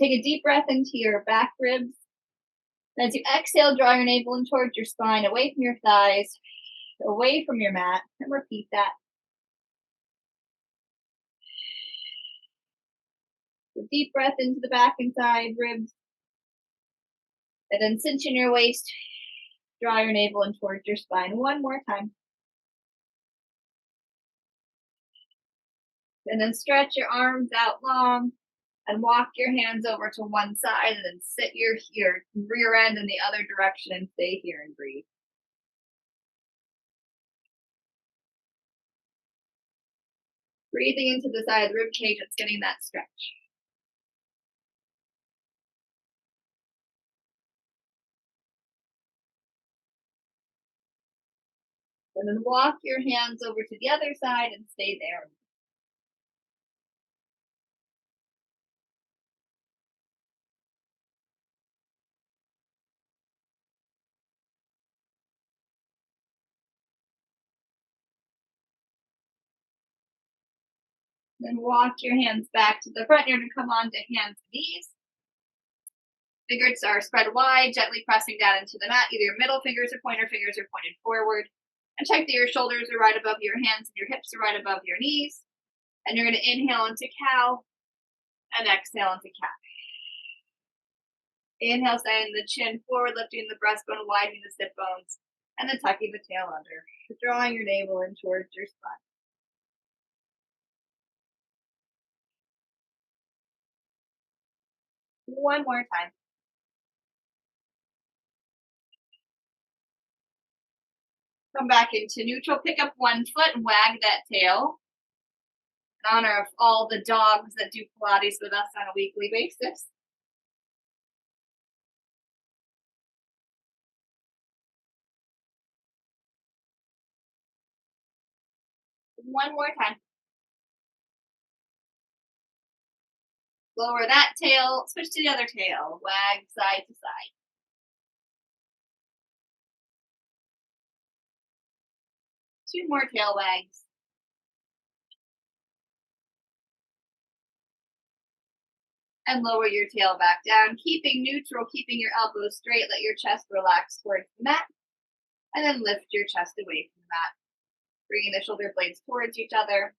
take a deep breath into your back ribs. As you exhale, draw your navel in towards your spine, away from your thighs, away from your mat, and repeat that. So deep breath into the back and side ribs, and then cinch in your waist, draw your navel in towards your spine. One more time. And then stretch your arms out long and walk your hands over to one side and then sit your rear end in the other direction and stay here and breathe. Breathing into the side of the rib cage, it's getting that stretch. And then walk your hands over to the other side and stay there. Then walk your hands back to the front. You're going to come on to hands and knees. Fingers are spread wide, gently pressing down into the mat. Either your middle fingers or pointer fingers are pointed forward. And check that your shoulders are right above your hands and your hips are right above your knees. And you're going to inhale into cow and exhale into cat. Inhale, sending the chin forward, lifting the breastbone, widening the sit bones, and then tucking the tail under. Drawing your navel in towards your spine. One more time. Come back into neutral. Pick up one foot and wag that tail. In honor of all the dogs that do Pilates with us on a weekly basis. One more time. Lower that tail, switch to the other tail. Wag side to side. Two more tail wags. And lower your tail back down, keeping neutral, keeping your elbows straight. Let your chest relax towards the mat. And then lift your chest away from the mat. Bringing the shoulder blades towards each other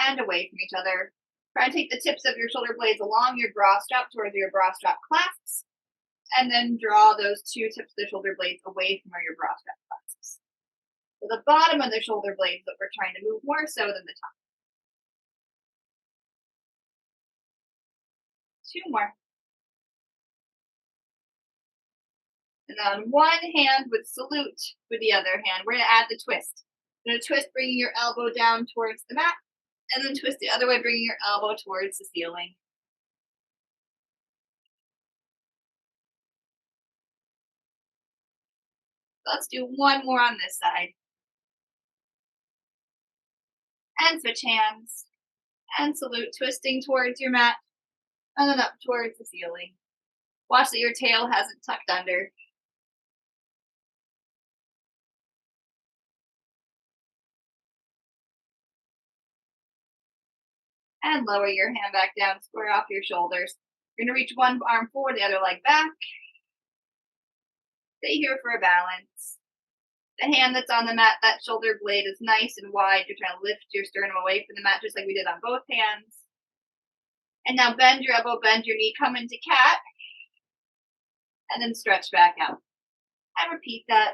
and away from each other. Try and take the tips of your shoulder blades along your bra strap towards your bra strap clasps. And then draw those two tips of the shoulder blades away from where your bra strap clasps. So the bottom of the shoulder blades that we're trying to move more so than the top. Two more. And on one hand with salute, with the other hand, we're going to add the twist. You're going to twist, bringing your elbow down towards the mat, and then twist the other way, bringing your elbow towards the ceiling. Let's do one more on this side. And switch hands. And salute, twisting towards your mat, and then up towards the ceiling. Watch that your tail hasn't tucked under. And lower your hand back down, square off your shoulders. You're going to reach one arm forward, the other leg back. Stay here for a balance. The hand that's on the mat, that shoulder blade is nice and wide. You're trying to lift your sternum away from the mat, just like we did on both hands. And now bend your elbow, bend your knee, come into cat. And then stretch back out. And repeat that.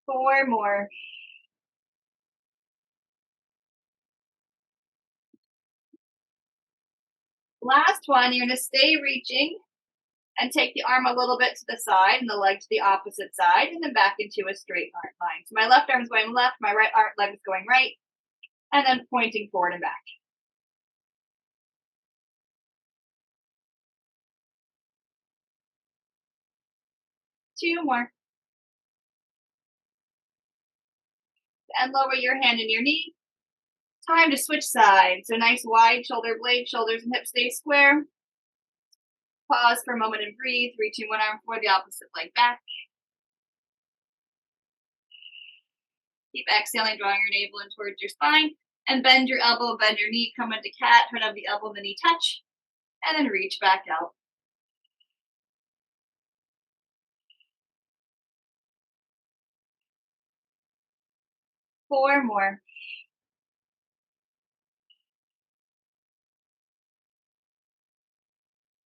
Four more. Last one, you're going to stay reaching and take the arm a little bit to the side and the leg to the opposite side, and then back into a straight line. So my left arm is going left, my right leg is going right, and then pointing forward and back. Two more. And lower your hand and your knee. Time to switch sides. So nice wide shoulder blade, shoulders and hips stay square. Pause for a moment and breathe, reaching one arm forward, the opposite leg back. Keep exhaling, drawing your navel in towards your spine. And bend your elbow, bend your knee, come into cat, try to have the elbow and the knee touch. And then reach back out. 4 more.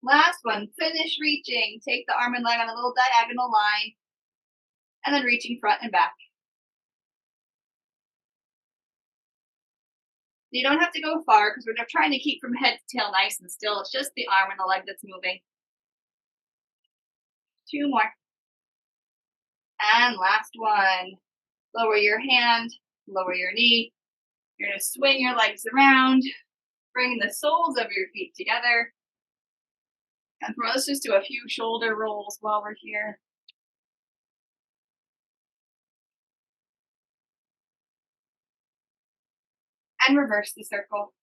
Last one. Finish reaching. Take the arm and leg on a little diagonal line. And then reaching front and back. You don't have to go far because we're trying to keep from head to tail nice and still. It's just the arm and the leg that's moving. 2 more. And last one. Lower your hand, lower your knee. You're going to swing your legs around. Bring the soles of your feet together. And let's just do a few shoulder rolls while we're here. And reverse the circle.